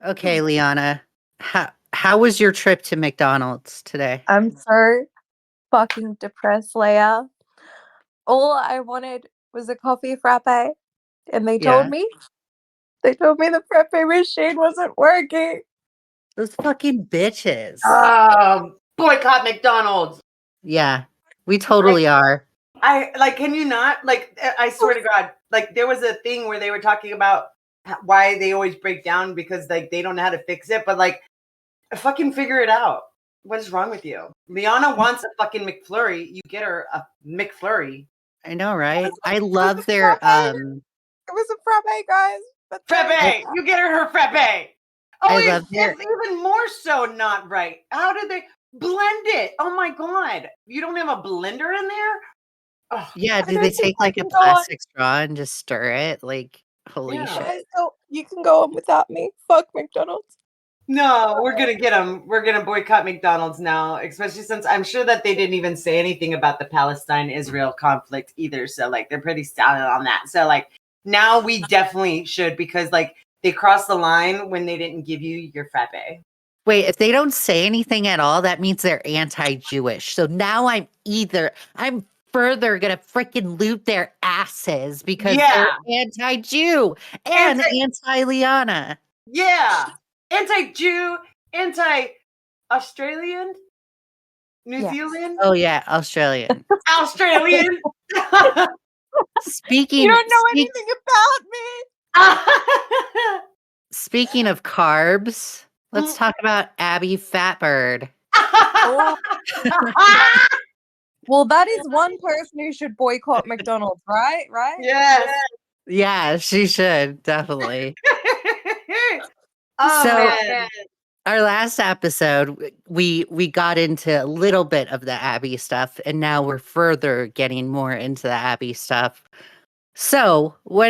Okay, Liana. How was your trip to McDonald's today? I'm so fucking depressed, Leia. All I wanted was a coffee frappe, and Yeah. they told me the frappe machine wasn't working. Those fucking bitches. Boycott McDonald's. Yeah. We Like, totally are. can you not? I swear to God, there was a thing where they were talking about why they always break down because they don't know how to fix it, but fucking figure it out. What is wrong with you? Liana wants a fucking McFlurry. You get her a McFlurry. I know, right? I It was love a their frappe. It was a frappe, guys. But Frappe. You get her frappe. Oh, I love it's even more so not right. How did they blend it? Oh my God. You don't have a blender in there? Oh, Yeah, I do don't they think take I like a can go on. plastic straw and just stir it? Like, holy Yeah. shit. Guys, so you can go on without me. Fuck McDonald's. no, we're going to get them. We're going to boycott McDonald's now, especially since I'm sure that they didn't even say anything about the Palestine-Israel conflict either. So, they're pretty silent on that. So, now we definitely should because, they crossed the line when they didn't give you your frappe. Wait, if they don't say anything at all, that means they're anti-Jewish. So now I'm further gonna freaking loot their asses because they're anti-Jew and anti-Liana. Yeah. Anti-Jew, anti-Australian, New Zealand, Oh yeah, Australian. Australian. Speaking You don't know anything about me. speaking of carbs, let's talk about Abby Fatbird. Oh. Well, that is one person who should boycott McDonald's, right? Right? Yes. Yeah, she should definitely. Oh So man. our last episode, we got into a little bit of the Abby stuff, and now we're further getting more into the Abby stuff. So, what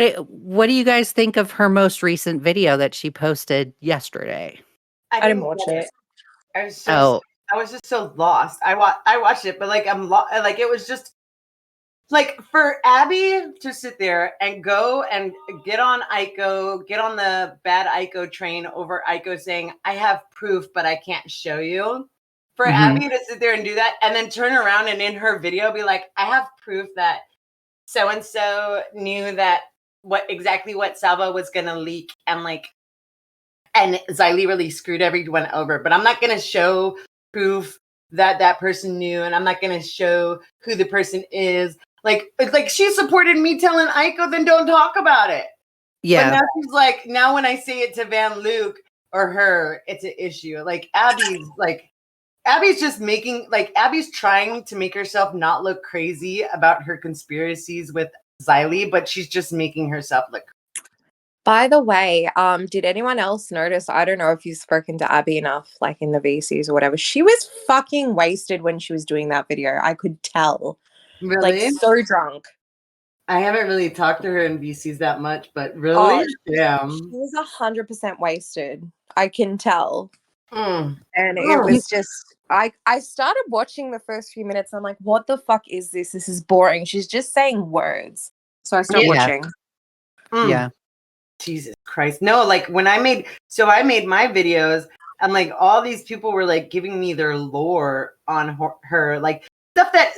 do you guys think of her most recent video that she posted yesterday? I didn't watch it. I was just so lost. I watched it, but I'm it was just for Abby to sit there and go and get on Aiko, get on the bad Aiko train over Aiko saying, I have proof, but I can't show you. For Abby to sit there and do that and then turn around and in her video be like, I have proof that so-and-so knew that exactly what Salvo was going to leak and Xylee really screwed everyone over, but I'm not going to show proof that that person knew, and I'm not going to show who the person is. It's like she supported me telling Aiko, then don't talk about it. Yeah. But now she's like, now when I say it to Van Luke or her, it's an issue. Abby's just making, Abby's trying to make herself not look crazy about her conspiracies with Xylee, but she's just making herself look. By the way, did anyone else notice? I don't know if you've spoken to Abby enough, in the VCs or whatever. She was fucking wasted when she was doing that video. I could tell. Really? So drunk. I haven't really talked to her in VCs that much, but really? Yeah. She was 100% wasted. I can tell. Mm. And it was just, I started watching the first few minutes. I'm like, what the fuck is this? This is boring. She's just saying words. So I stopped watching. Yeah. Jesus Christ. No, when I made my videos, and all these people were giving me their lore on her, stuff that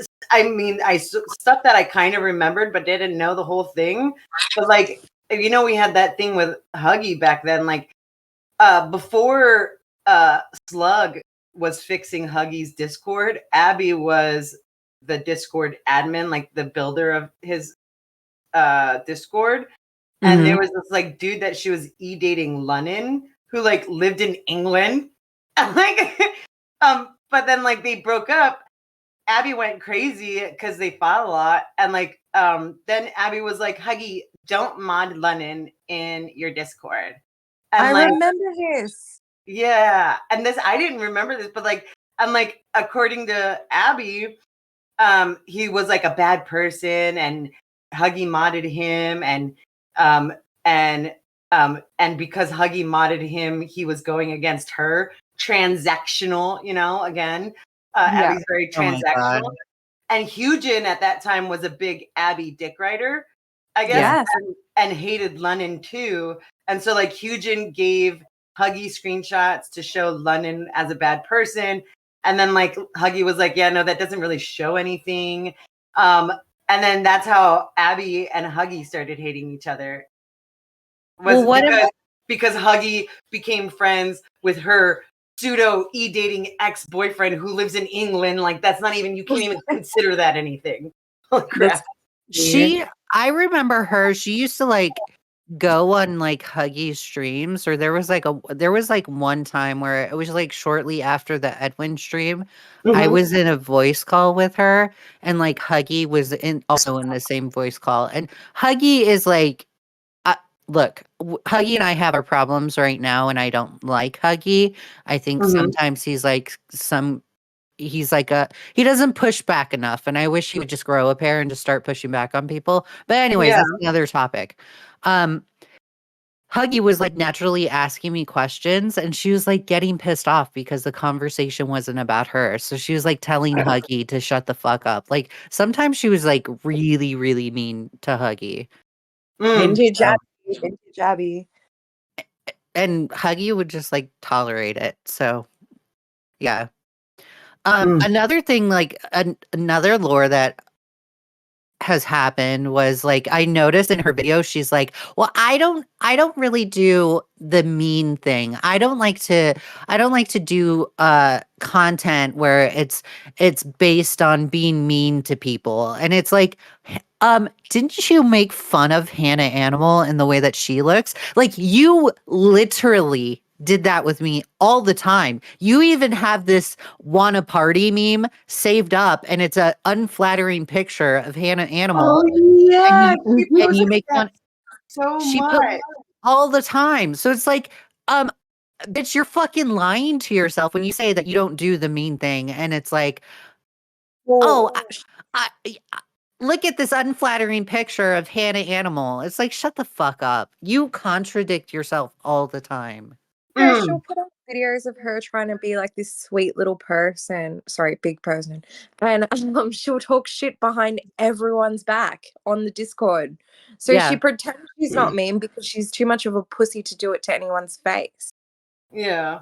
stuff that I kind of remembered but didn't know the whole thing. But we had that thing with Huggy back then, before Slug was fixing Huggy's Discord, Abby was the Discord admin, the builder of his Discord. And there was this dude that she was dating Lunnon who lived in England. But then they broke up. Abby went crazy because they fought a lot. And then Abby was like, Huggy, don't mod Lunnon in your Discord. And I remember this. Yeah. And I didn't remember this, but according to Abby, he was a bad person and Huggy modded him and because Huggy modded him, he was going against her. Transactional, again. Abby's very transactional. And Hugin at that time was a big Abby dick rider, I guess, and hated Lennon too. And so Hugin gave Huggy screenshots to show London as a bad person. And then like Huggy was like, yeah, no, that doesn't really show anything. And then that's how Abby and Huggy started hating each other. Because Huggy became friends with her pseudo e-dating ex-boyfriend who lives in England. Like that's not even, you can't even consider that anything. Holy crap. I remember her, she used to like go on like Huggy's streams, or there was like one time where it was like shortly after the Edwin stream. I was in a voice call with her, and like Huggy was also in the same voice call. And Huggy is like, look, Huggy and I have our problems right now, and I don't like Huggy. I think sometimes he's like he doesn't push back enough, and I wish he would just grow a pair and just start pushing back on people. But anyways, that's another topic. Huggy was like naturally asking me questions, and she was like getting pissed off because the conversation wasn't about her. So she was like telling Huggy to shut the fuck up. Like sometimes she was like really, really mean to Huggy. Vintage Abby. And Huggy would just like tolerate it. So yeah. Another thing, like another lore that has happened was like I noticed in her video she's like, well, I don't really do the mean thing. I don't like to do content where it's based on being mean to people. And it's like, didn't you make fun of Hannah Animal in the way that she looks? Like you literally did that with me all the time. You even have this wanna party meme saved up, and it's a unflattering picture of Hannah Animal. Oh yeah, and you make fun so she much put all the time. So it's like, bitch, you're fucking lying to yourself when you say that you don't do the mean thing. And it's like, I look at this unflattering picture of Hannah Animal. It's like, shut the fuck up. You contradict yourself all the time. Yeah, she'll put up videos of her trying to be like this sweet little person. Sorry, big person. And she'll talk shit behind everyone's back on the Discord. So she pretends she's not mean because she's too much of a pussy to do it to anyone's face. Yeah.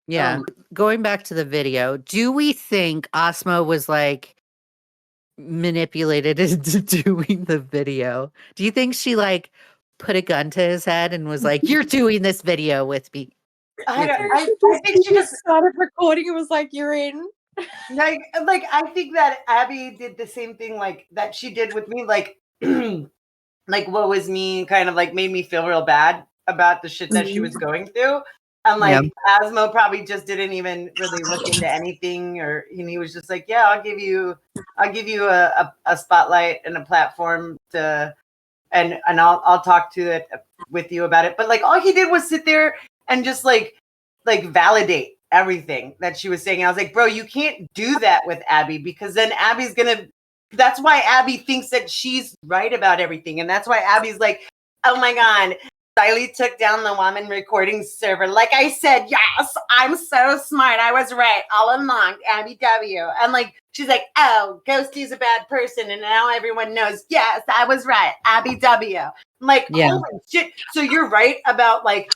Yeah. Going back to the video, do we think Osmo was like manipulated into doing the video? Do you think she like put a gun to his head and was like, you're doing this video with me? I think she just started recording and was like, you're in. Like I think that Abby did the same thing like that she did with me, like like what was me kind of like made me feel real bad about the shit that she was going through. And like Osmo probably just didn't even really look into anything, or he was just like, yeah, I'll give you a spotlight and a platform to and I'll talk to it with you about it. But like all he did was sit there and just like validate everything that she was saying. I was like, bro, you can't do that with Abby, because then Abby's gonna, that's why Abby thinks that she's right about everything. And that's why Abby's like, oh my God, Riley took down the woman recording server. Like I said, yes, I'm so smart. I was right all along, Abby W. And like, she's like, oh, Ghosty's a bad person. And now everyone knows, yes, I was right, Abby W. I'm like, holy shit. So you're right about like,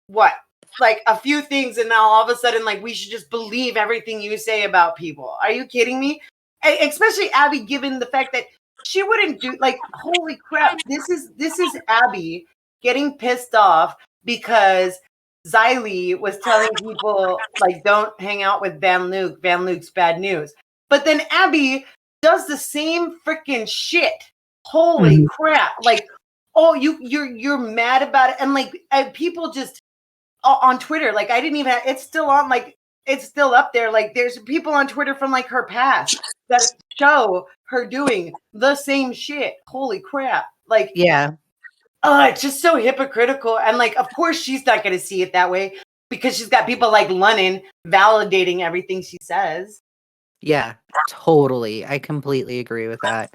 what? Like a few things, and now all of a sudden, like we should just believe everything you say about people. Are you kidding me? Especially Abby, given the fact that she wouldn't do, like, holy crap, this is Abby getting pissed off because Xylee was telling people like don't hang out with Van Luke. Van Luke's bad news. But then Abby does the same freaking shit. Holy crap! Like, oh, you're mad about it, and like people just on Twitter, like I didn't even have, it's still on, like it's still up there. Like there's people on Twitter from like her past that show her doing the same shit. Holy crap. Like, it's just so hypocritical. And like, of course she's not going to see it that way because she's got people like Lennon validating everything she says. Yeah, totally. I completely agree with that.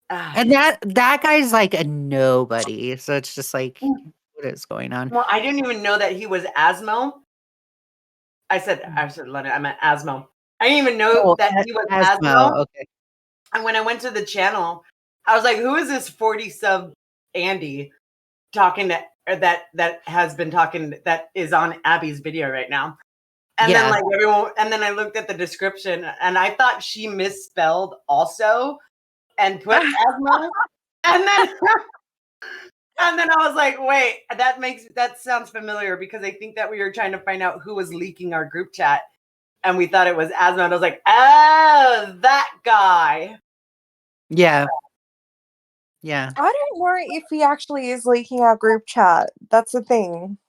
And that guy's like a nobody. So it's just like, what is going on? Well, I didn't even know that he was Osmo. I said Lennon. I meant Osmo. I didn't even know that he was Osmo. Okay. And when I went to the channel, I was like, who is this 40 sub Andy talking to that has been talking, that is on Abby's video right now. And then like everyone, and then I looked at the description and I thought she misspelled also and put Osmo. And then and then I was like, wait, that sounds familiar, because I think that we were trying to find out who was leaking our group chat and we thought it was Osmo. And I was like, oh, that guy. Yeah. Yeah. I don't know if he actually is leaking our group chat. That's the thing.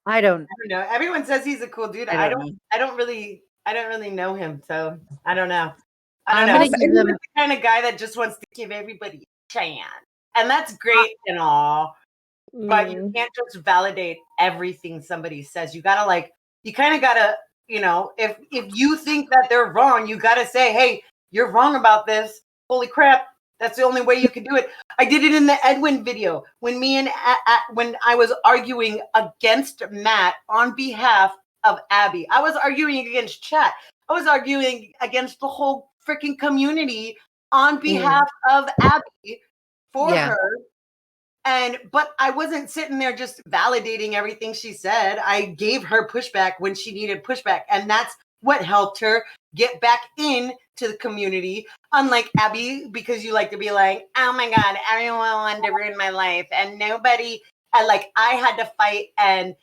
I don't know. Everyone says he's a cool dude. I don't really know him, so I don't know. I don't know. He's the kind of guy that just wants to give everybody a chance. And that's great and all. But you can't just validate everything somebody says. You gotta you kind of gotta, if you think that they're wrong, you gotta say, hey, you're wrong about this. Holy crap. That's the only way you can do it. I did it in the Edwin video when when I was arguing against Matt on behalf of Abby. I was arguing against chat. I was arguing against the whole freaking community on behalf of Abby for her. But I wasn't sitting there just validating everything she said. I gave her pushback when she needed pushback. And that's what helped her get back in to the community. Unlike Abby, because you like to be like, oh my God, everyone wanted to ruin my life. And nobody, I had to fight and,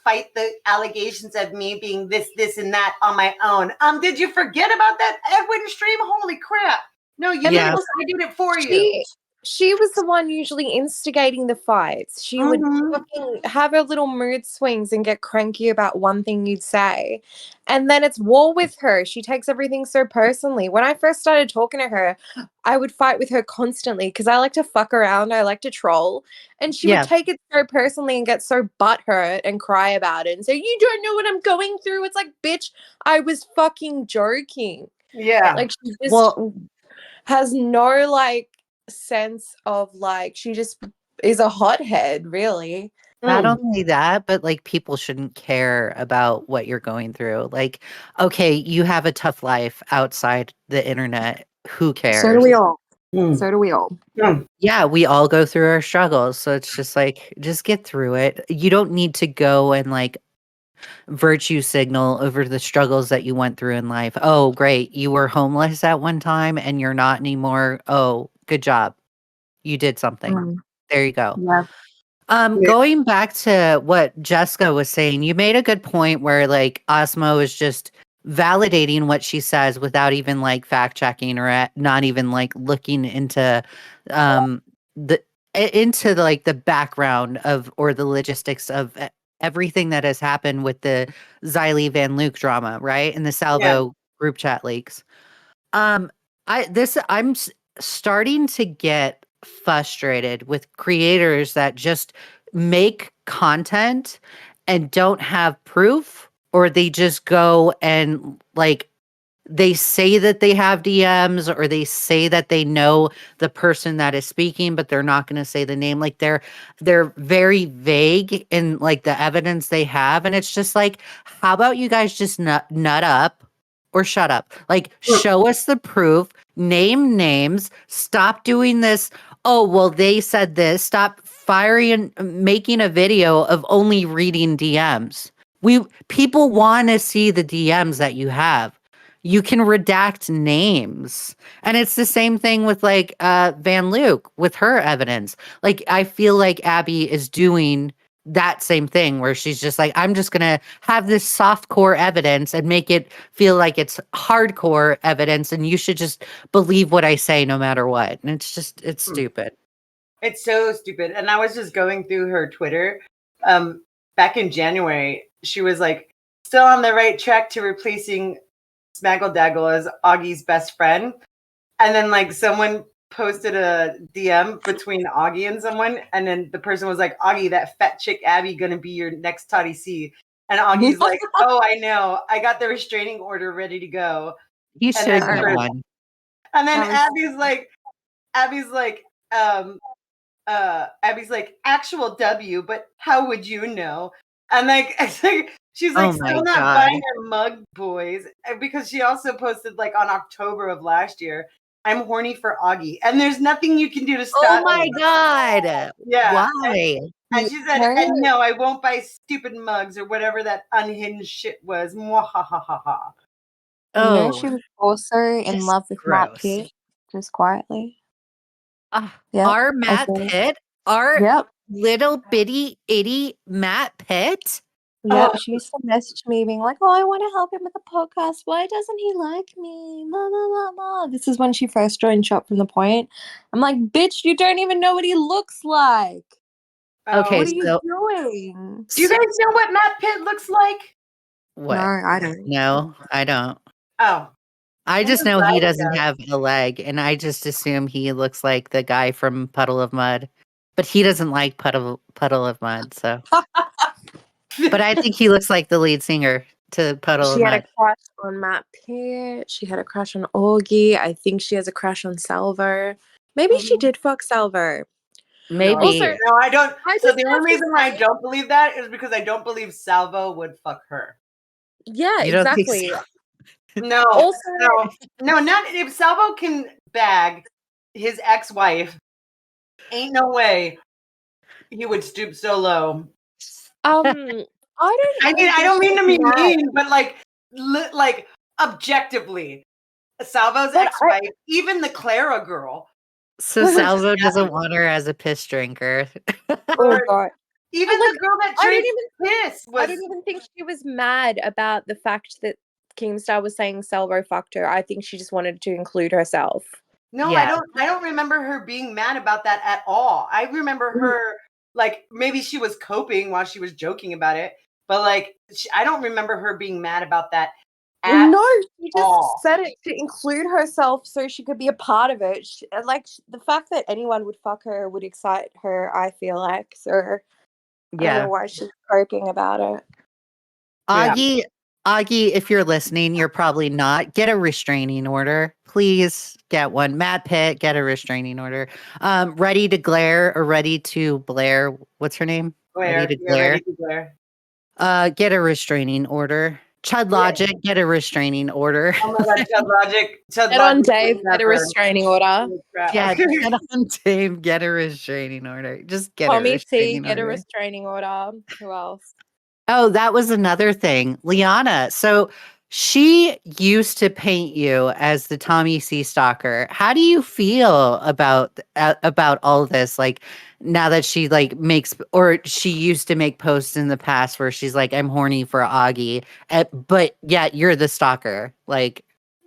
fight the allegations of me being this, and that on my own. Did you forget about that Edwin stream? Holy crap. No, you didn't. I did it for you. She was the one usually instigating the fights. She would fucking have her little mood swings and get cranky about one thing you'd say. And then it's war with her. She takes everything so personally. When I first started talking to her, I would fight with her constantly because I like to fuck around. I like to troll. And she would take it so personally and get so butthurt and cry about it and say, you don't know what I'm going through. It's like, bitch, I was fucking joking. Yeah. Like, she just has no, sense of she just is a hothead, really. Not only that, but people shouldn't care about what you're going through. Okay, you have a tough life outside the internet. Who cares? So do we all. So do we all. Yeah, we all go through our struggles. So it's just just get through it. You don't need to go and virtue signal over the struggles that you went through in life. Oh, great. You were homeless at one time and you're not anymore. Oh, good job. You did something. There you go. Yeah. Going back to what Jesska was saying, you made a good point where Osmo is just validating what she says without even fact checking or not even looking into the background of or the logistics of everything that has happened with the Xylee Van Luke drama, right? And the Salvo group chat leaks. I'm starting to get frustrated with creators that just make content and don't have proof, or they just go and they say that they have DMs, or they say that they know the person that is speaking, but they're not going to say the name. They're very vague in the evidence they have, and it's just how about you guys just nut up or shut up? Show us the proof, name names, stop doing this. Oh, well, they said this. Stop firing and making a video of only reading DMs. People want to see the DMs that you have. You can redact names. And it's the same thing with Van Luke with her evidence. I feel like Abby is doing that same thing where she's just I'm just going to have this soft core evidence and make it feel like it's hardcore evidence. And you should just believe what I say no matter what. And it's stupid. It's so stupid. And I was just going through her Twitter. Back in January, she was still on the right track to replacing Smaggle Daggle as Augie's best friend. And then someone posted a DM between Augie and someone, and then the person was like, Augie, that fat chick Abby gonna be your next Toddy C. And Augie's like, oh, I know. I got the restraining order ready to go. You should have one. And then Abby's like, actual W, but how would you know? And she's still not buying her mug, boys. Because she also posted on October of last year. I'm horny for Augie. And there's nothing you can do to stop Oh my me. God. Yeah. Why? And she said, and no, I won't buy stupid mugs or whatever that unhinged shit was. Mwahahaha. Oh, she was also in just love with Matt gross. Pitt, just quietly. Our Matt Pitt, our Yep. little bitty itty Matt Pitt. Yeah, Oh. she used to message me being like, "Oh, I want to help him with the podcast. Why doesn't he like me?" Blah, blah, blah, blah. This is when she first joined Shop from the Point. I'm like, "Bitch, you don't even know what he looks like. Okay, What are you so doing?" Do you guys know what Matt Pitt looks like? what? No, I don't. No, I don't. Oh. I just What know does he Liza doesn't do? have a leg, and I just assume he looks like the guy from Puddle of Mud. But he doesn't like Puddle of Mud, so. But I think he looks like the lead singer to Puddle of She had a Mud. crush on Matt Pitt. She had a crush on Augie. I think she has a crush on Salvo. Maybe she did fuck Salvo. Maybe. Also, No, I don't. I So just the have only to reason why I say- don't believe that is because I don't believe Salvo would fuck her. Yeah, You don't think exactly. so? No, Also, no, not if Salvo can bag his ex-wife. Ain't no way he would stoop so low. I don't. I mean, I think don't mean to be she's mad. mean, but like objectively, Salvo's But ex-wife, even the Clara girl, So Salvo doesn't want her as a piss drinker. Oh god. even Like, the girl that I drinks don't piss was. I don't even think she was mad about the fact that Keemstar was saying Salvo fucked her. I think she just wanted to include herself. No, Yeah. I don't remember her being mad about that at all. I remember her like maybe she was coping while she was joking about it, but like I don't remember her being mad about that at No, she just all. said it to include herself so she could be a part of it. The fact that anyone would fuck her would excite her, I feel like. So I don't know why she's croaking about it. Augie, if you're listening, you're probably not. Get a restraining order. Please get one. Matt Pitt, get a restraining order. Ready to glare or ready to Blair. What's her name? Ready to glare. Get a restraining order. Chud Logic, get a restraining order. Oh my god, Chud Logic. Get on Dave, get a restraining order. Yeah, get on Dave, get a restraining order. Just get a Tommy T, restraining get a order. restraining order. Who else? Oh, that was another thing. Liana. So she used to paint you as the Tommy C stalker. How do you feel about all this? Like now that she like makes, or she used to make posts in the past where she's like, I'm horny for Augie, but yet you're the stalker. Like,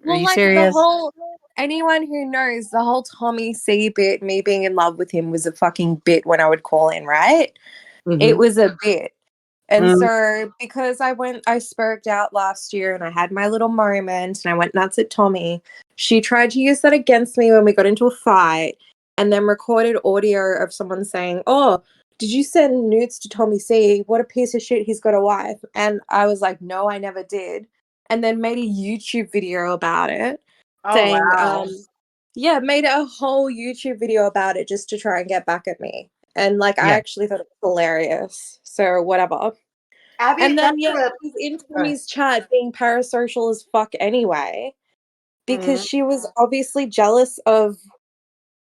are you serious? Anyone who knows the whole Tommy C bit, me being in love with him was a fucking bit when I would call in, right? It was a bit. And so because I spoke out last year and I had my little moment and I went nuts at Tommy, she tried to use that against me when we got into a fight and then recorded audio of someone saying, "Oh, did you send nudes to Tommy C? What a piece of shit, he's got a wife." And I was like, "No, I never did." And then made a YouTube video about it. Saying, yeah, made a whole YouTube video about it just to try and get back at me. And like, I actually thought it was hilarious. So whatever. Abby, And then she's in Tommy's chat being parasocial as fuck anyway, because she was obviously jealous of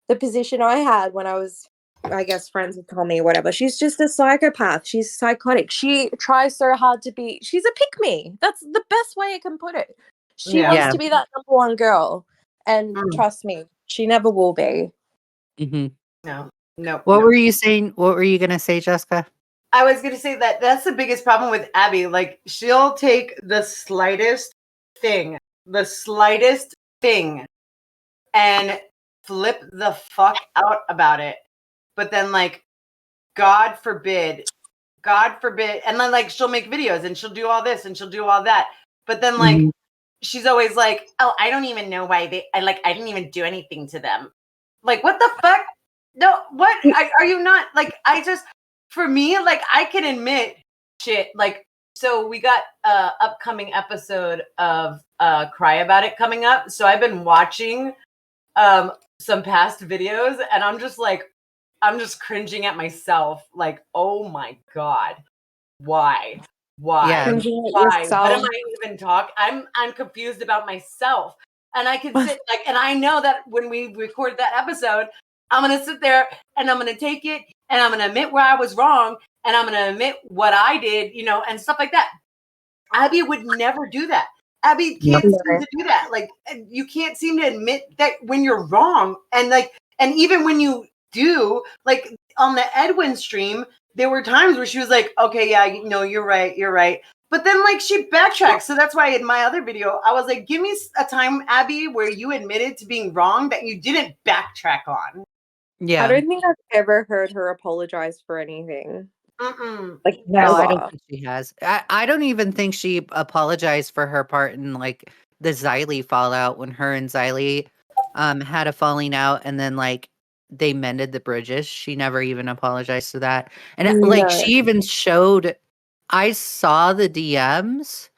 the position I had when I was, I guess, friends with Tommy or whatever. She's just a psychopath. She's psychotic. She tries so hard to be. She's a pick-me. That's the best way I can put it. She wants to be that number one girl. And trust me, she never will be. No. What were you saying? What were you going to say, Jessica? I was going to say that that's the biggest problem with Abby. Like, she'll take the slightest thing, and flip the fuck out about it. But then, like, God forbid, and then, like, she'll make videos and she'll do all this and she'll do all that. But then, like, she's always like, "Oh, I don't even know why I didn't even do anything to them." Like, what the fuck? No, what? Are you not, like, for me, like, I can admit shit. Like, so we got a upcoming episode of Cry About It coming up. So I've been watching some past videos and I'm just cringing at myself. Like, oh my God, why? Yeah. Why? What am I even talking? I'm confused about myself. And I can sit and I know that when we record that episode, I'm going to sit there and I'm going to take it and I'm going to admit where I was wrong and I'm going to admit what I did, and stuff like that. Abby would never do that. Abby can't seem to do that. Like, you can't seem to admit that when you're wrong. And even when you do, like on the Edwin stream, there were times where she was like, okay, yeah, you're right. But then like she backtracked. So that's why in my other video, I was like, give me a time, Abby, where you admitted to being wrong that you didn't backtrack on. Yeah. I don't think I've ever heard her apologize for anything. Like, no, I don't think she has. I don't even think she apologized for her part in like the Xylee fallout when her and Xylee had a falling out and then like they mended the bridges. She never even apologized for that. And like she even showed, I saw the DMs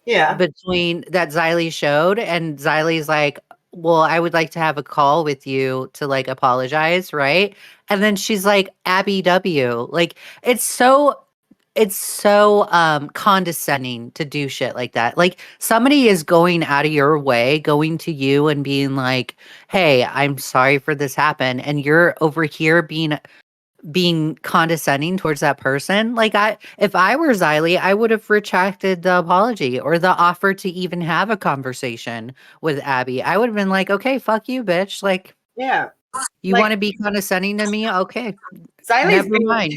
between that Xylee showed, and Xylee's like, well, I would like to have a call with you to like apologize, right? And then she's like, Abby W. Like, it's so condescending to do shit like that. Like, somebody is going out of your way, going to you and being like, hey, I'm sorry for this happen, and you're over here being condescending towards that person. Like, if I were Xylee, I would have retracted the apology or the offer to even have a conversation with Abby. I would have been like, okay, fuck you, bitch. Like, you want to be condescending to me? Okay. Xylee's being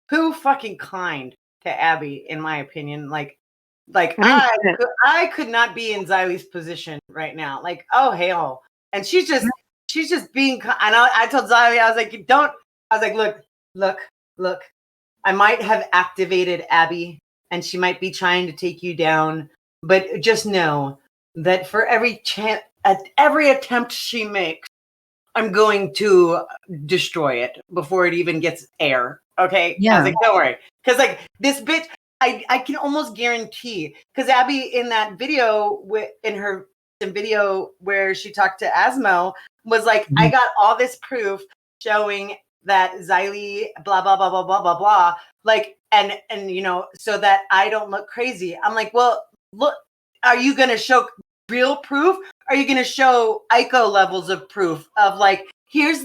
too fucking kind to Abby, in my opinion. Like I could not be in Xylee's position right now. Like, oh hell. And she's just being, I told Xylee, I was like, look, I might have activated Abby and she might be trying to take you down, but just know that for every attempt she makes, I'm going to destroy it before it even gets air. Okay? Yeah. I was like, don't worry. Because like this bitch, I can almost guarantee, because Abby in that video, in her video where she talked to Osmo, was like, I got all this proof showing that Xylee, blah, blah, blah, blah, blah, blah, blah. Like, and so that I don't look crazy. I'm like, well, look, are you going to show real proof? Are you going to show Ico levels of proof of like, here's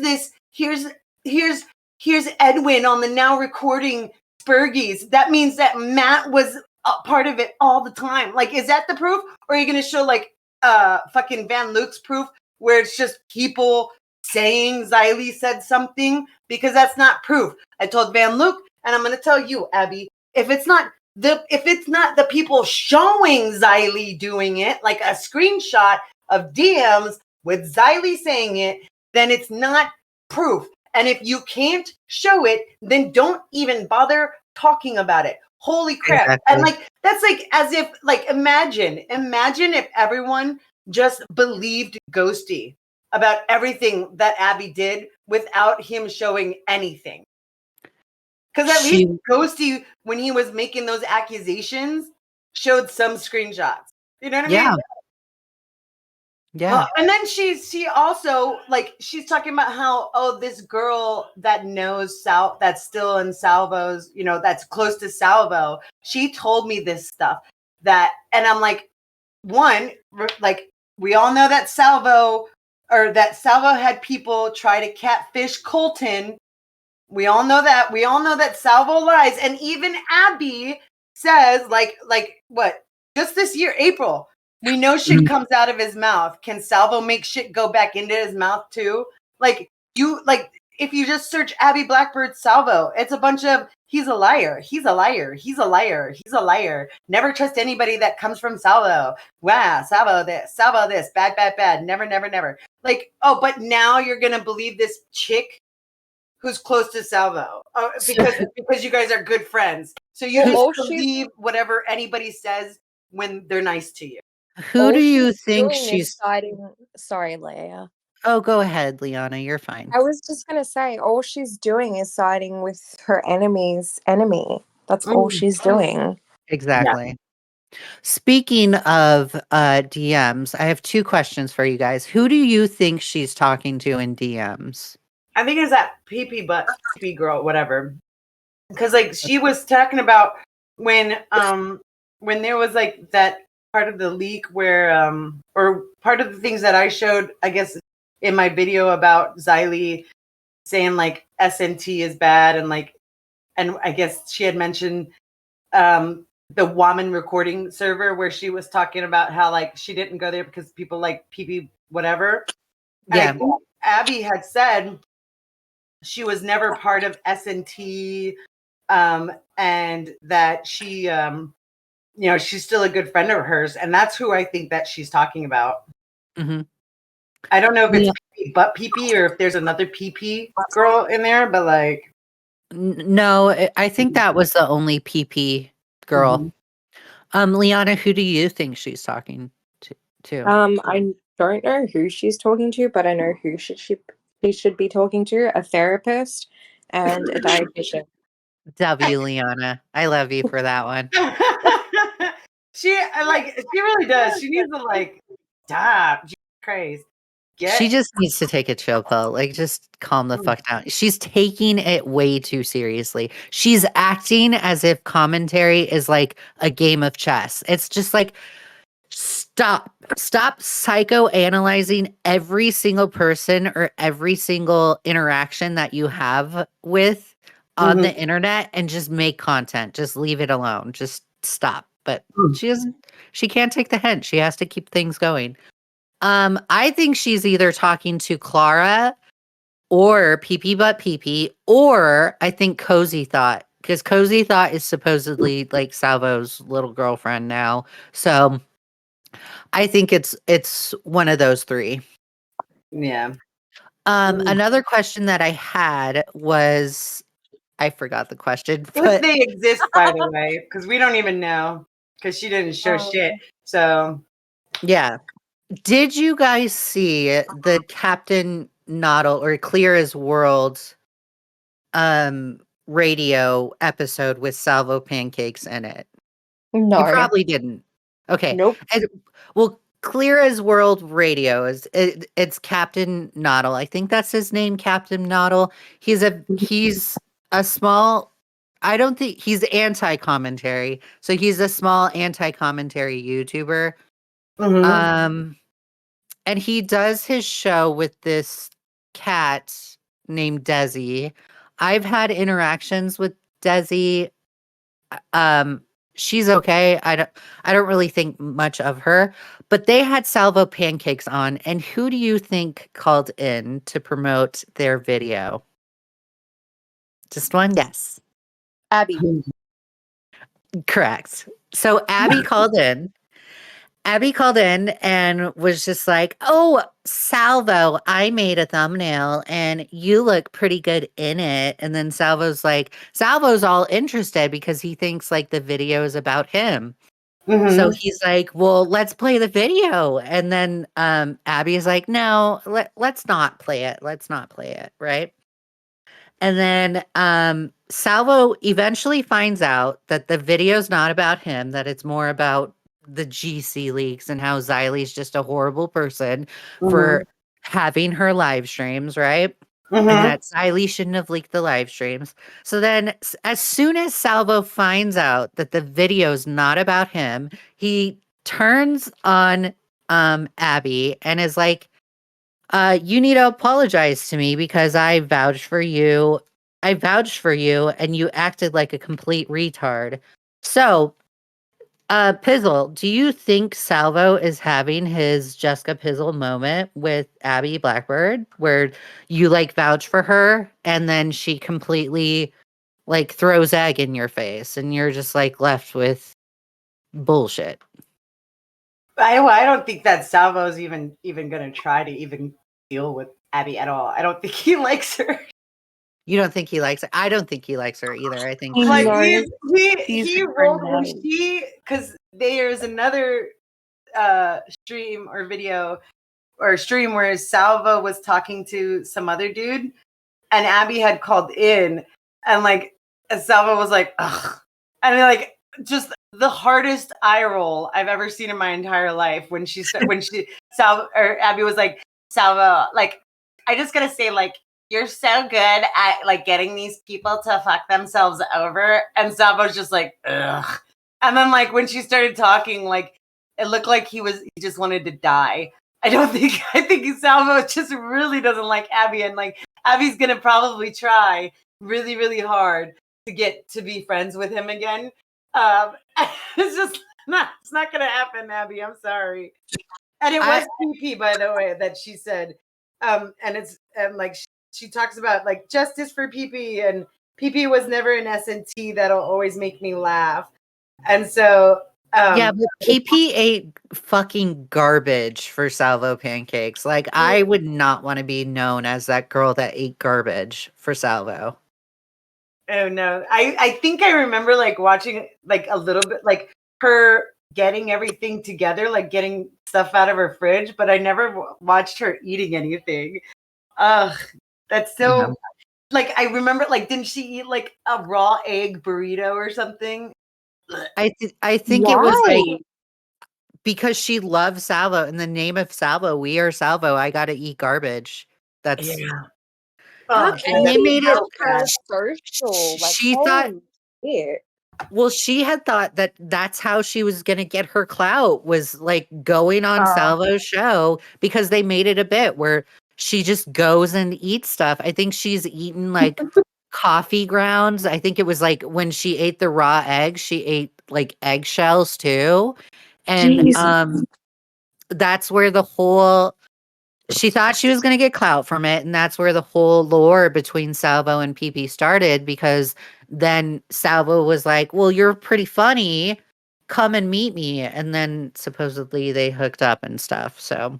Edwin on the now recording Spurgies. That means that Matt was a part of it all the time. Like, is that the proof? Or are you going to show like fucking Van Luke's proof where it's just people saying Xylee said something? Because that's not proof. I told Van Luke, and I'm going to tell you, Abby, if it's not the people showing Xylee doing it, like a screenshot of DMs with Xylee saying it, then it's not proof. And if you can't show it, then don't even bother talking about it. Holy crap. Exactly. And like, that's like as if, like, imagine if everyone just believed Ghosty about everything that Abby did without him showing anything. Because at least Ghosty, when he was making those accusations, showed some screenshots. You know what I mean? Yeah. And then she also, like, she's talking about how, this girl that knows that's still in Salvo's, that's close to Salvo, she told me this stuff and I'm like, one, like, we all know that Salvo had people try to catfish Colton. We all know that. We all know that Salvo lies. And even Abby says, like what? Just this year, April, we know shit comes out of his mouth. Can Salvo make shit go back into his mouth too? Like, if you just search Abby Blackbird Salvo, it's a bunch of, he's a liar. He's a liar. He's a liar. He's a liar. Never trust anybody that comes from Salvo. Wow, Salvo this, bad, bad, bad. Never, never, never. Like, but now you're going to believe this chick who's close to Salvo because you guys are good friends. So you just believe whatever anybody says when they're nice to you. Who do you think she's siding? Sorry, Leia. Oh, go ahead, Liana. You're fine. I was just going to say, all she's doing is siding with her enemy's enemy. That's all she's doing. Exactly. Yeah. Speaking of DMs, I have two questions for you guys. Who do you think she's talking to in DMs? I think it's that PP girl, whatever. Because like she was talking about when there was like that part of the leak where or part of the things that I showed, I guess, in my video about Xylee saying like SNT is bad, and I guess she had mentioned the Woman recording server where she was talking about how like she didn't go there because people like pee whatever. And I think Abby had said she was never part of SNT, and that she she's still a good friend of hers, and that's who I think that she's talking about. Mm-hmm. I don't know if it's but PP or if there's another PP girl in there, but like no, I think that was the only PP girl. Liana, who do you think she's talking to? I don't know who she's talking to, but I know who she should be talking to: a therapist and a dietitian. W, Liana. I love you for that one. she really does. She needs to like stop. Jesus Christ. She just needs to take a chill pill. Like, just calm the fuck down. She's taking it way too seriously. She's acting as if commentary is like a game of chess. It's just like, stop psychoanalyzing every single person or every single interaction that you have with on the internet and just make content. Just leave it alone. Just stop. But she can't take the hint. She has to keep things going. I think she's either talking to Clara or PP but PP, or I think Cozy Thought, because Cozy Thought is supposedly like Salvo's little girlfriend now. So I think it's one of those three. Yeah. Another question that I had was, I forgot the question. If they exist, by the way, because we don't even know, because she didn't show shit. So yeah. Did you guys see the Captain Noddle or Clear as World radio episode with Salvo pancakes in it? No. You probably didn't. Okay. Nope. Well, Clear as World Radio it's Captain Noddle. I think that's his name, Captain Noddle. He's a small, I don't think he's anti-commentary. So he's a small anti-commentary YouTuber. And he does his show with this cat named Desi. I've had interactions with Desi. She's okay. I don't really think much of her, but they had Salvo pancakes on, and who do you think called in to promote their video? Just one guess. Abby. Correct. So Abby called in. Abby called in and was just like, "Oh, Salvo, I made a thumbnail and you look pretty good in it." And then Salvo's all interested because he thinks like the video is about him. So he's like, "Well, let's play the video." And then Abby is like, "No, let's not play it. Let's not play it." Right. And then Salvo eventually finds out that the video's not about him, that it's more about the GC leaks and how Xylee's just a horrible person for having her live streams, right? And that Xylee shouldn't have leaked the live streams. So then as soon as Salvo finds out that the video's not about him, he turns on Abby and is like, you need to apologize to me because I vouched for you. I vouched for you and you acted like a complete retard. So Pizzle, do you think Salvo is having his Jesska Pizzle moment with Abby Blackbird where you like vouch for her and then she completely like throws egg in your face and you're just like left with bullshit? I don't think that Salvo's even gonna try to even deal with Abby at all. I don't think he likes her. You don't think he likes her? I don't think he likes her either. I think like he rolled when because there's another stream or video or stream where Salvo was talking to some other dude and Abby had called in and like Salvo was like, ugh. And like just the hardest eye roll I've ever seen in my entire life when Salvo or Abby was like, Salvo, like I just gotta say, like, you're so good at like getting these people to fuck themselves over. And Salvo's just like, ugh. And then like when she started talking, like it looked like he just wanted to die. I think Salvo just really doesn't like Abby, and like Abby's gonna probably try really, really hard to get to be friends with him again. It's not gonna happen, Abby. I'm sorry. And it was PP, by the way, that she said. And like she talks about like justice for PP, and PP was never an S&T that'll always make me laugh. And so yeah, but PP ate fucking garbage for Salvo pancakes. Like, I would not want to be known as that girl that ate garbage for Salvo. Oh no, I think I remember like watching like a little bit like her getting everything together, like getting stuff out of her fridge, but I never watched her eating anything. Ugh, that's so like I remember like didn't she eat like a raw egg burrito or something? I think it was like because she loves Salvo. In the name of Salvo, we are Salvo. I gotta eat garbage. That's How can and they made it. Parasocial? Like, She thought. It. Well, she had thought that that's how she was going to get her clout, was like going on Salvo's show, because they made it a bit where she just goes and eats stuff. I think she's eaten like coffee grounds. I think it was like when she ate the raw eggs, she ate like eggshells too. And that's where the whole she thought she was going to get clout from it, and that's where the whole lore between Salvo and PP started, because then Salvo was like, well, you're pretty funny, come and meet me, and then supposedly they hooked up and stuff. So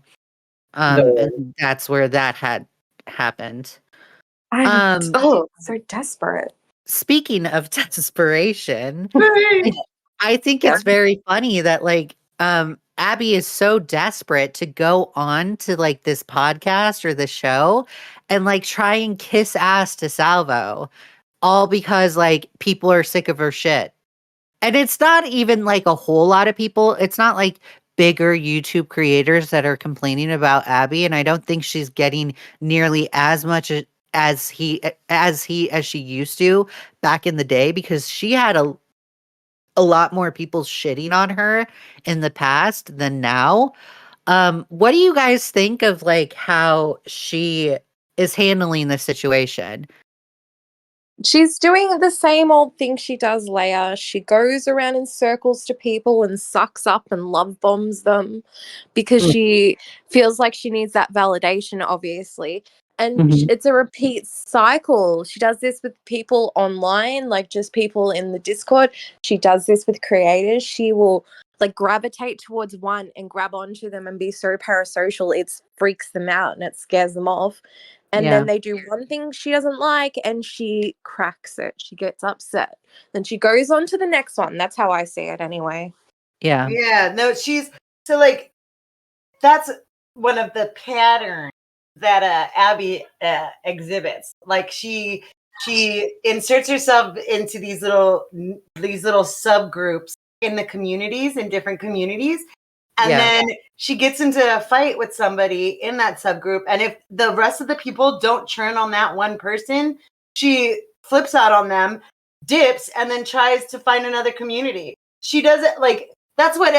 and that's where that had happened. So desperate. Speaking of desperation, I think it's very funny that like Abby is so desperate to go on to like this podcast or the show and like try and kiss ass to Salvo, all because like people are sick of her shit. And it's not even like a whole lot of people. It's not like bigger YouTube creators that are complaining about Abby, and I don't think she's getting nearly as much as she used to back in the day, because she had a lot more people shitting on her in the past than now. What do you guys think of like how she is handling the situation? She's doing the same old thing she does, Leia. She goes around in circles to people and sucks up and love bombs them because she feels like she needs that validation, obviously. And it's a repeat cycle. She does this with people online, like just people in the Discord. She does this with creators. She will like gravitate towards one and grab onto them and be so parasocial. It freaks them out and it scares them off. And then they do one thing she doesn't like and she cracks it. She gets upset. Then she goes on to the next one. That's how I see it anyway. Yeah. Yeah. No, she's so like that's one of the patterns that Abby exhibits. Like she inserts herself into these little subgroups in the communities, in different communities. And then she gets into a fight with somebody in that subgroup. And if the rest of the people don't turn on that one person, she flips out on them, dips, and then tries to find another community. She does it like, that's why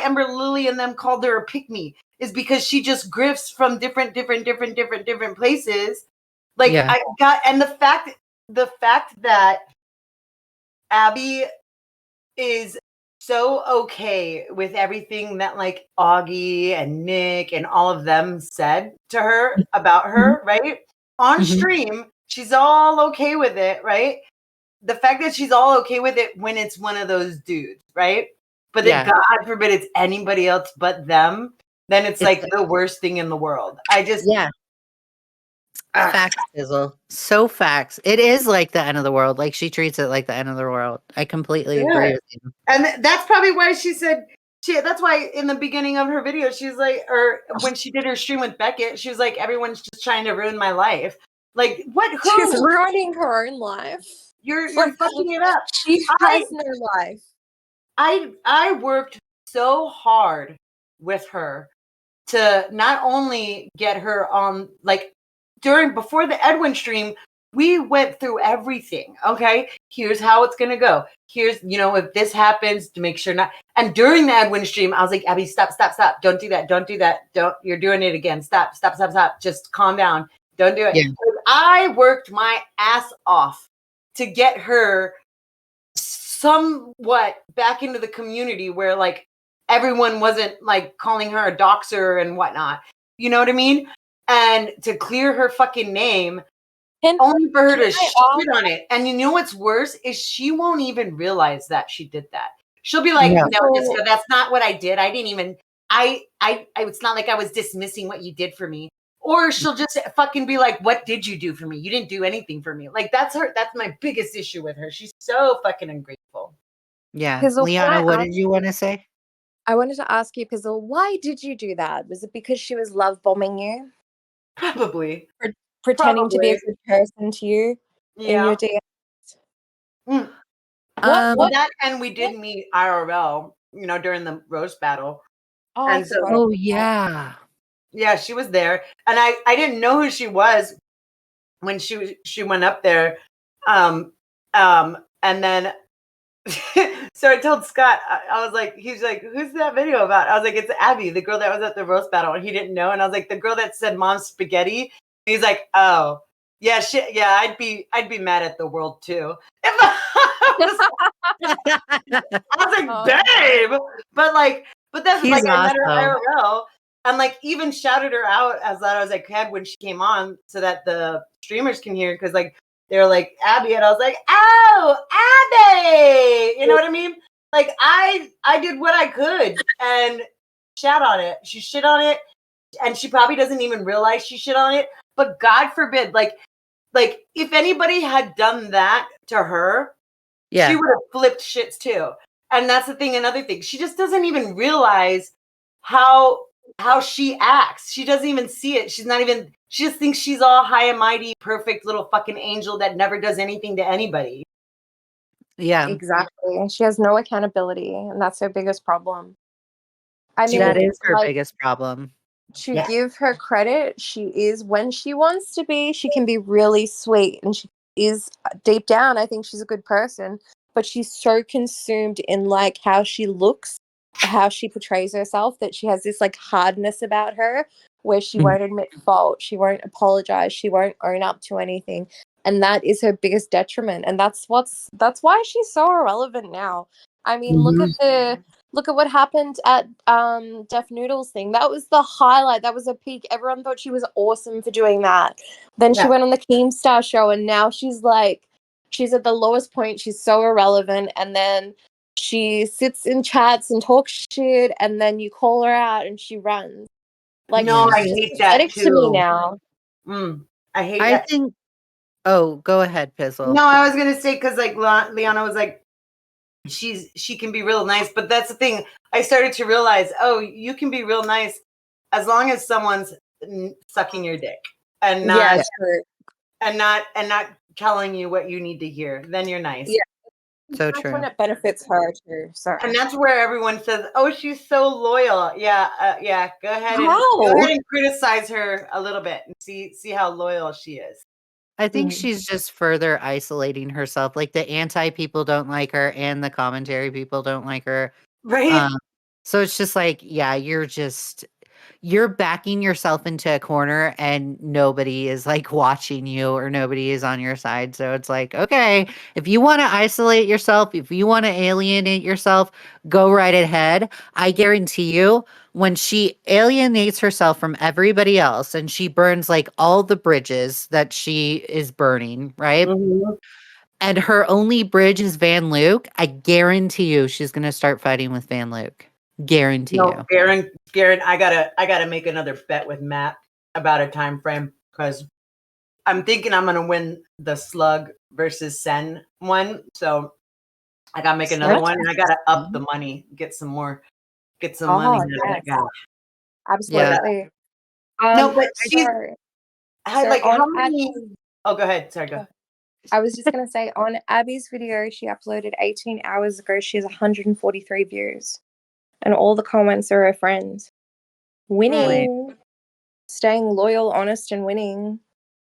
Ember Lily and them called her a pick-me, is because she just grifts from different places. Like and the fact that Abby is so okay with everything that like Augie and Nick and all of them said to her about her, right? On stream, she's all okay with it, right? The fact that she's all okay with it when it's one of those dudes, right? But then God forbid it's anybody else but them, then it's like the worst thing in the world. Facts, Pizzle. So facts. It is like the end of the world. Like she treats it like the end of the world. I completely agree with you. And that's probably why she said that's why in the beginning of her video, she's like, or when she did her stream with Beckett, she was like, everyone's just trying to ruin my life. Like, what? She's ruining her own life. You're fucking it up. She has no life. I worked so hard with her to not only get her on, like, before the Edwin stream, we went through everything. Okay, here's how it's gonna go. Here's, you know, if this happens, to make sure not. And during the Edwin stream, I was like, Abby, stop. Don't do that. Don't do that. You're doing it again. Stop. Just calm down. Don't do it. Yeah. I worked my ass off to get her somewhat back into the community where like everyone wasn't like calling her a doxer and whatnot. You know what I mean? And to clear her fucking name, only for her to shit on it. And you know what's worse is she won't even realize that she did that. She'll be like, no, Jessica, that's not what I did. I didn't even, it's not like I was dismissing what you did for me. Or she'll just fucking be like, what did you do for me? You didn't do anything for me. Like, that's my biggest issue with her. She's so fucking ungrateful. Yeah. Pizzle, Liana, what did you want to say? I wanted to ask you, Pizzle, why did you do that? Was it because she was love bombing you? Probably. Pretending to be a good person to you in your DMs? What that, and we did meet IRL, you know, during the roast battle. Oh, and so, yeah. Yeah, she was there. And I didn't know who she was when she went up there. And then so I told Scott, I was like, he's like, who's that video about? I was like, it's Abby, the girl that was at the roast battle. And he didn't know. And I was like, the girl that said mom's spaghetti. And he's like, oh, yeah, shit. Yeah, I'd be mad at the world too. I was like, babe. But that's He's like, I met her awesome. IRL. And like even shouted her out as loud as I could when she came on so that the streamers can hear. Cause like, they're like, Abby. And I was like, oh, Abby. You know what I mean? Like I did what I could and shat on it. She shit on it. And she probably doesn't even realize she shit on it. But God forbid, like if anybody had done that to her, she would have flipped shits too. And that's the thing. Another thing, she just doesn't even realize how she acts. She doesn't even see it. She just thinks she's all high and mighty, perfect little fucking angel that never does anything to anybody. Yeah. Exactly. And she has no accountability. And that's her biggest problem. I mean, that is her biggest problem. To give her credit, she is, when she wants to be, she can be really sweet. And she is, deep down, I think she's a good person. But she's so consumed in like how she looks, how she portrays herself, that she has this like hardness about her where she won't admit fault, she won't apologize, she won't own up to anything. And that is her biggest detriment. And that's why she's so irrelevant now. I mean, look at what happened at Def Noodles thing. That was the highlight. That was a peak. Everyone thought she was awesome for doing that. Then she went on the Keemstar show, and now she's at the lowest point. She's so irrelevant. And then she sits in chats and talks shit, and then you call her out and she runs. Like, no, I she's hate that too. to me now. I hate that. I think. Oh, go ahead, Pizzle. No, I was gonna say because like Liana was like, she can be real nice, but that's the thing. I started to realize, oh, you can be real nice as long as someone's sucking your dick and not and not telling you what you need to hear. Then you're nice. Yeah. So that's true. when it benefits her too. Sorry. And that's where everyone says, "Oh, she's so loyal." Yeah, yeah. Go ahead and criticize her a little bit and see how loyal she is. I think she's just further isolating herself. Like the anti people don't like her, and the commentary people don't like her. Right. So it's just like, yeah, you're backing yourself into a corner and nobody is like watching you or nobody is on your side. So it's like, okay, if you want to isolate yourself, if you want to alienate yourself, go right ahead. I guarantee you, when she alienates herself from everybody else and she burns like all the bridges that she is burning, right? And her only bridge is Van Luke, I guarantee you she's going to start fighting with Van Luke. Guarantee you. Garen, I gotta make another bet with Matt about a time frame because I'm thinking I'm gonna win the Slug versus Sen one. So I gotta make another one, and I gotta up the money, get some money. Absolutely. No, but she's like how many? Oh, go ahead. Sorry, go. I was just gonna say, on Abby's video she uploaded 18 hours ago, she has 143 views. And all the comments are her friends. Winning. Staying loyal, honest, and winning.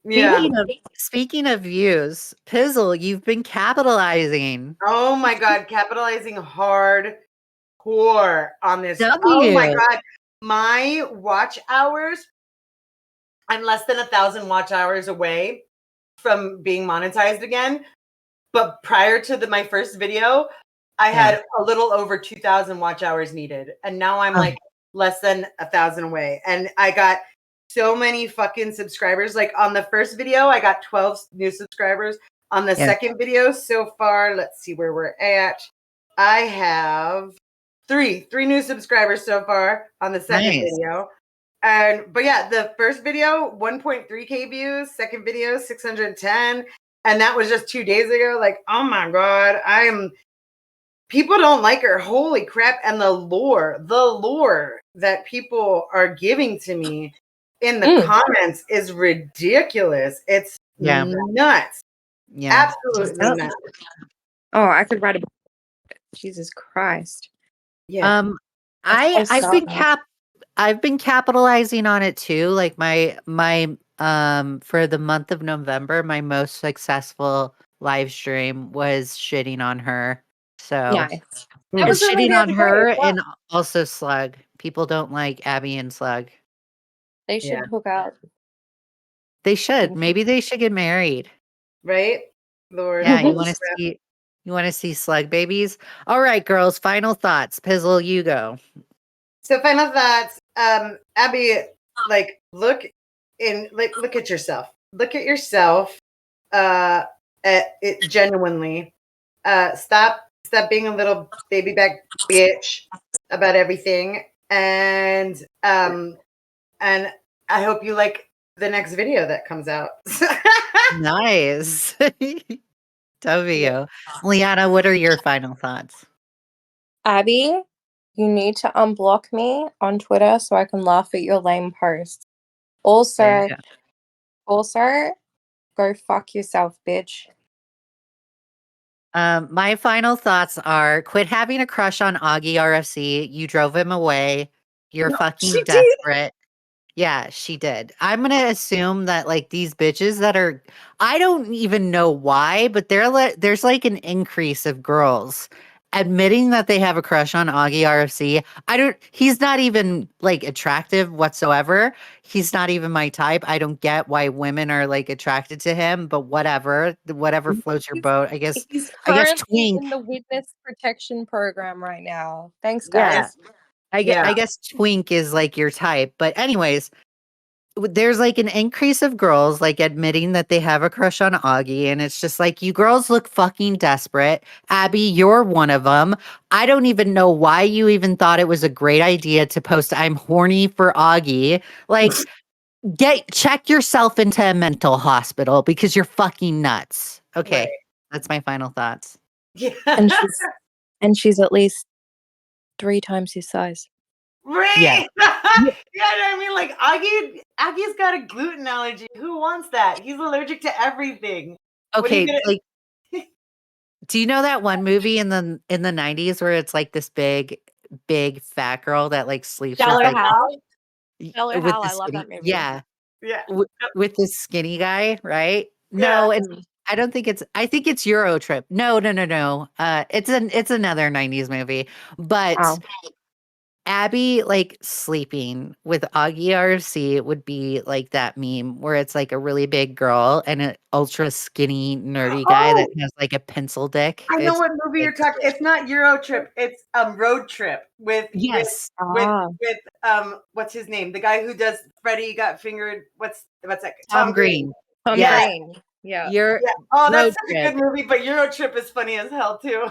Yeah. Speaking of views, Pizzle, you've been capitalizing. Oh my God, capitalizing hard core on this. W. Oh my God. My watch hours, I'm less than 1,000 watch hours away from being monetized again. But prior to my first video, I had a little over 2,000 watch hours needed. And now I'm like less than 1,000 away. And I got so many fucking subscribers. Like on the first video, I got 12 new subscribers. On the second video so far, let's see where we're at. I have three new subscribers so far on the second video. But yeah, the first video, 1.3K views, second video, 610. And that was just 2 days ago. Like, oh my God, people don't like her. Holy crap. And the lore that people are giving to me in the comments is ridiculous. It's nuts. Yeah. Absolutely nuts. Oh, I could write a book. Jesus Christ. Yeah. I've been capitalizing on it too. Like my for the month of November, my most successful live stream was shitting on her. So nice. It was shitting on her and also Slug. People don't like Abby and Slug. They should hook up. They should. Maybe they should get married. Right? Lord. Yeah, you want to see Slug babies? All right, girls, final thoughts. Pizzle, you go. So final thoughts. Abby, like look at yourself. Look at yourself. Genuinely. Stop being a little baby back bitch about everything. And I hope you like the next video that comes out. Nice. W. Liana, what are your final thoughts? Abby, you need to unblock me on Twitter so I can laugh at your lame posts. Also, go fuck yourself, bitch. My final thoughts are quit having a crush on Augie RFC. You drove him away. You're fucking desperate. Yeah, she did. I'm going to assume that like these bitches that are, I don't even know why, but there's like an increase of girls admitting that they have a crush on Augie RFC. He's not even like attractive whatsoever. He's not even my type. I don't get why women are like attracted to him, but whatever floats your boat. I guess Twink in the witness protection program right now. Thanks, guys. Yeah. I guess Twink is like your type. But anyways, there's like an increase of girls like admitting that they have a crush on Augie. And it's just like, you girls look fucking desperate. Abby, you're one of them. I don't even know why you even thought it was a great idea to post, I'm horny for Augie. Like, check yourself into a mental hospital because you're fucking nuts. Okay. Right. That's my final thoughts. Yeah. And she's at least 3 times his size. Right. Yeah. I mean, like Aggie's got a gluten allergy. Who wants that? He's allergic to everything. Okay, like do you know that one movie in the 90s where it's like this big fat girl that like sleeps with like I love that movie. Yeah. With this skinny guy, right? No, I don't think I think it's Eurotrip. No. It's another 90s movie. But Abby like sleeping with Augie RFC would be like that meme where it's like a really big girl and an ultra skinny nerdy guy that has like a pencil dick. I know what movie you're talking. It's not Eurotrip. It's Road Trip with what's his name? The guy who does Freddie Got Fingered. What's that? Tom Green. Green. Yeah. Oh, that's such a good movie, but Eurotrip is funny as hell too.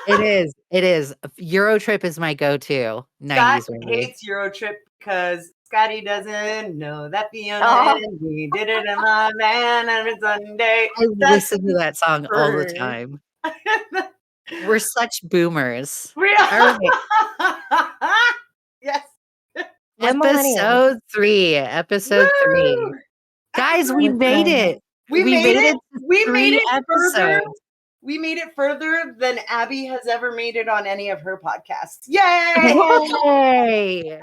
It is. Eurotrip is my go-to 90s movie. Hates Eurotrip because Scotty doesn't know that Fiona and we did it in my van on a Sunday. I listen to that song all the time. We're such boomers. Right. Yes. Episode 3. Woo! Guys, we made it. We made it further. We made it further than Abby has ever made it on any of her podcasts. Yay!